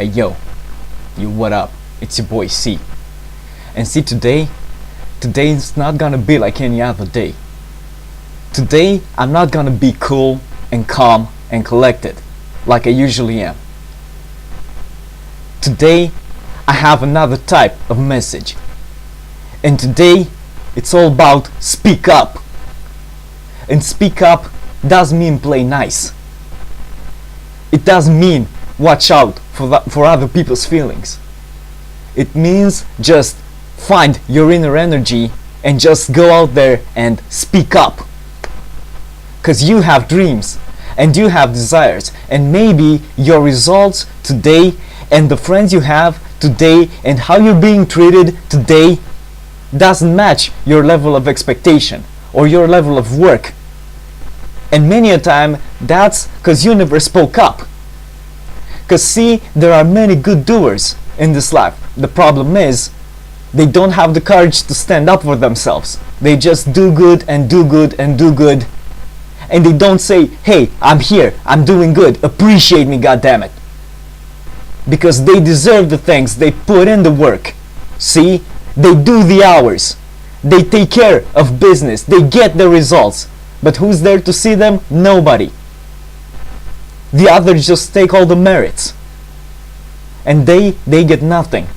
Hey yo, what up? It's your boy C. And see, today's not gonna be like any other day. Today, I'm not gonna be cool and calm and collected like I usually am. Today, I have another type of message. And today, it's all about speak up. And speak up doesn't mean play nice. It doesn't mean watch out for other people's feelings. It means just find your inner energy and just go out there and speak up. Because you have dreams and you have desires, and maybe your results today and the friends you have today and how you're being treated today doesn't match your level of expectation or your level of work. And many a time that's because you never spoke up. Because see, there are many good doers in this life. The problem is they don't have the courage to stand up for themselves. They just do good and do good and do good. And they don't say, hey, I'm here, I'm doing good, appreciate me, goddammit. Because they deserve the things, they put in the work. See, they do the hours. They take care of business, they get the results. But who's there to see them? Nobody. The others just take all the merits. And they get nothing.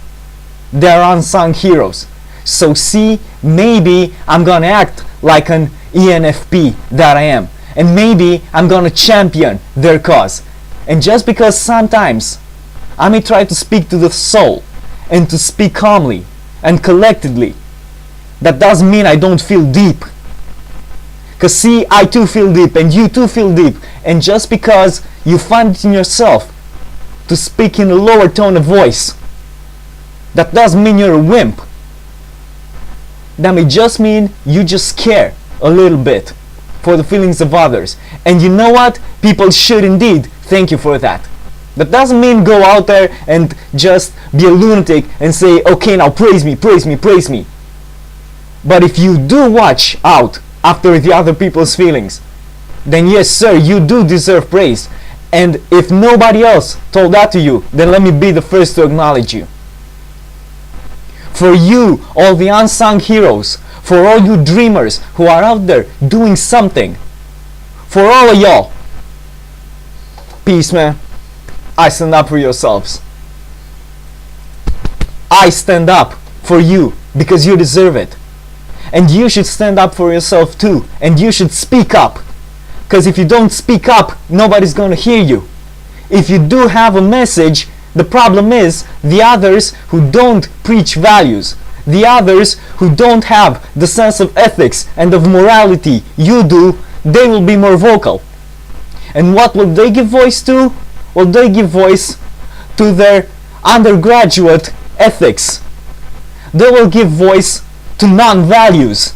They're unsung heroes. So see, maybe I'm gonna act like an ENFP that I am. And maybe I'm gonna champion their cause. And just because sometimes I may try to speak to the soul and to speak calmly and collectedly, that doesn't mean I don't feel deep. Because see, I too feel deep and you too feel deep. And just because you find it in yourself to speak in a lower tone of voice, that doesn't mean you're a wimp. That may just mean you just care a little bit for the feelings of others. And you know what? People should indeed thank you for that. That doesn't mean go out there and just be a lunatic and say, okay, now praise me, praise me, praise me. But if you do watch out after the other people's feelings, then yes sir, you do deserve praise. And if nobody else told that to you, then let me be the first to acknowledge you. For you, all the unsung heroes, for all you dreamers who are out there doing something, for all of y'all, peace, man. I stand up for yourselves. I stand up for you because you deserve it. And you should stand up for yourself too. And you should speak up. Because if you don't speak up, nobody's going to hear you. If you do have a message, the problem is the others who don't preach values, the others who don't have the sense of ethics and of morality you do, they will be more vocal. And what will they give voice to? Well, they give voice to their undergraduate ethics. They will give voice to non-values.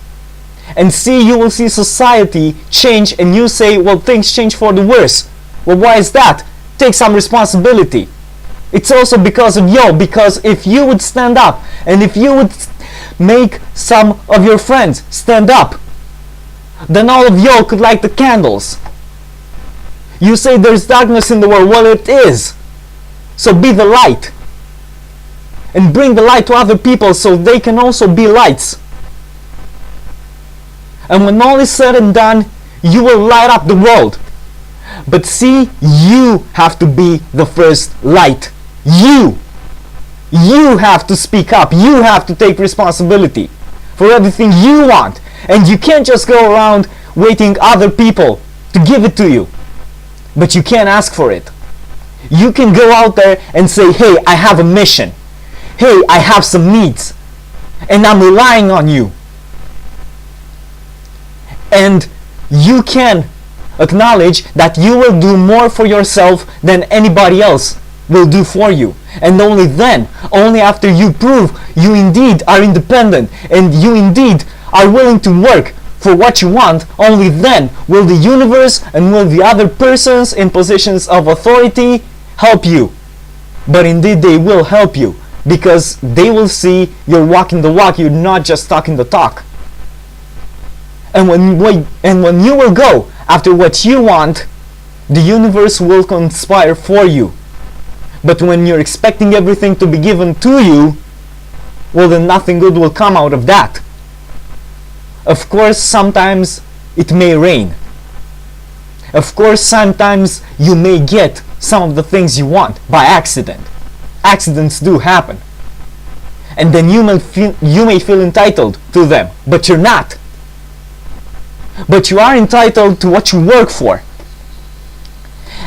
And see, you will see society change, and you say, well, things change for the worse. Well, why is that? Take some responsibility. It's also because of you, because if you would stand up, and if you would make some of your friends stand up, then all of you could light the candles. You say there's darkness in the world. Well, it is. So be the light. And bring the light to other people so they can also be lights. And when all is said and done, you will light up the world. But see, you have to be the first light. You have to speak up. You have to take responsibility for everything you want. And you can't just go around waiting other people to give it to you. But you can't ask for it. You can go out there and say, hey, I have a mission. Hey, I have some needs. And I'm relying on you. And you can acknowledge that you will do more for yourself than anybody else will do for you. And only then, only after you prove you indeed are independent and you indeed are willing to work for what you want, only then will the universe and will the other persons in positions of authority help you. But indeed they will help you, because they will see you're walking the walk, you're not just talking the talk. And when you will go after what you want, the universe will conspire for you. But when you're expecting everything to be given to you, well, then nothing good will come out of that. Of course, sometimes it may rain. Of course, sometimes you may get some of the things you want by accident. Accidents do happen. And then you may feel entitled to them, but you're not. But you are entitled to what you work for.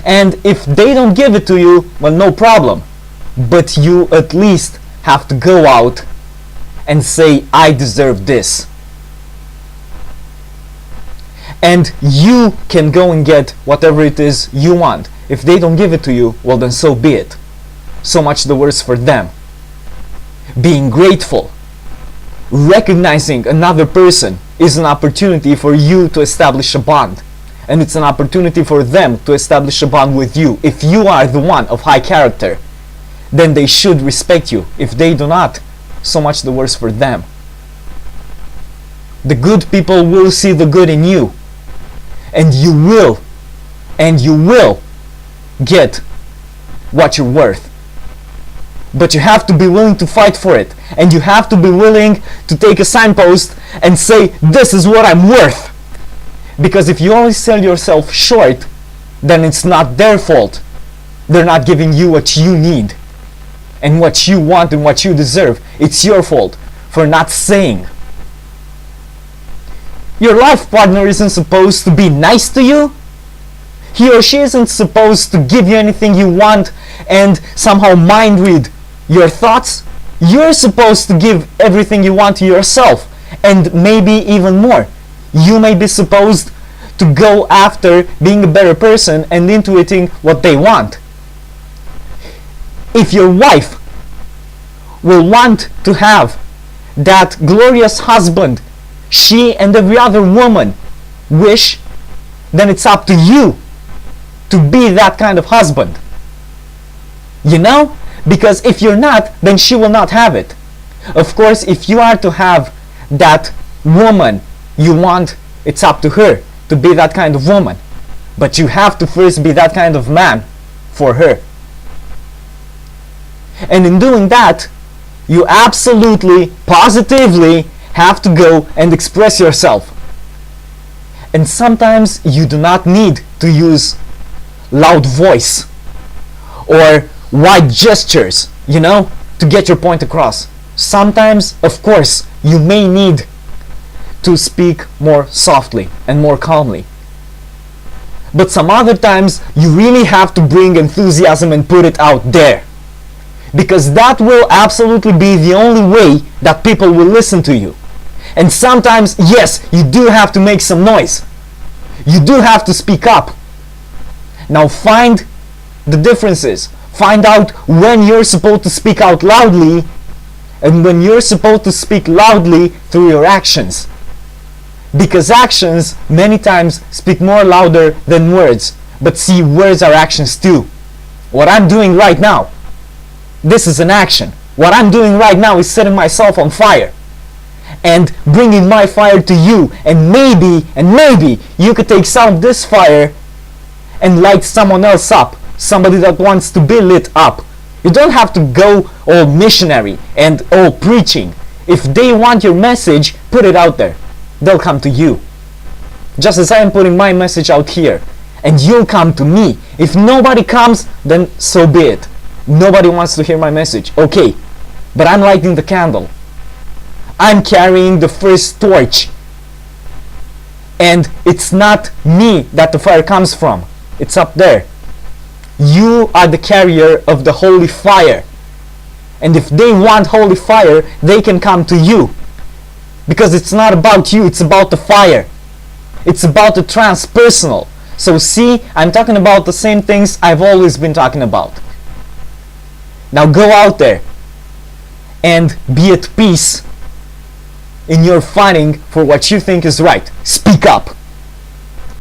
And if they don't give it to you, well, no problem. But you at least have to go out and say, I deserve this. And you can go and get whatever it is you want. If they don't give it to you, well, then so be it. So much the worse for them. Being grateful, recognizing another person is an opportunity for you to establish a bond. And it's an opportunity for them to establish a bond with you. If you are the one of high character, then they should respect you. If they do not, so much the worse for them. The good people will see the good in you. And you will get what you're worth. But you have to be willing to fight for it. And you have to be willing to take a signpost and say, this is what I'm worth. Because if you always sell yourself short, then it's not their fault. They're not giving you what you need and what you want and what you deserve. It's your fault for not saying. Your life partner isn't supposed to be nice to you. He or she isn't supposed to give you anything you want and somehow mind read your thoughts. You're supposed to give everything you want to yourself, and maybe even more. You may be supposed to go after being a better person and intuiting what they want. If your wife will want to have that glorious husband she and every other woman wish, then it's up to you to be that kind of husband. You know? Because if you're not, then she will not have it. Of course, if you are to have that woman you want, it's up to her to be that kind of woman. But you have to first be that kind of man for her. And in doing that, you absolutely, positively have to go and express yourself. And sometimes you do not need to use loud voice or wide gestures, you know, to get your point across. Sometimes, of course, you may need to speak more softly and more calmly. But some other times, you really have to bring enthusiasm and put it out there. Because that will absolutely be the only way that people will listen to you. And sometimes, yes, you do have to make some noise. You do have to speak up. Now find the differences. Find out when you're supposed to speak out loudly and when you're supposed to speak loudly through your actions. Because actions many times speak more louder than words. But see, words are actions too. What I'm doing right now, this is an action. What I'm doing right now is setting myself on fire and bringing my fire to you, and maybe you could take some of this fire and light someone else up, somebody that wants to be lit up. You don't have to go all missionary and all preaching. If they want your message, put it out there. They'll come to you. Just as I am putting my message out here, and you'll come to me. If nobody comes, then so be it. Nobody wants to hear my message. Okay, but I'm lighting the candle. I'm carrying the first torch. And it's not me that the fire comes from. It's up there. You are the carrier of the holy fire. And if they want holy fire, they can come to you. Because it's not about you, it's about the fire. It's about the transpersonal. So see, I'm talking about the same things I've always been talking about. Now go out there and be at peace in your fighting for what you think is right. Speak up.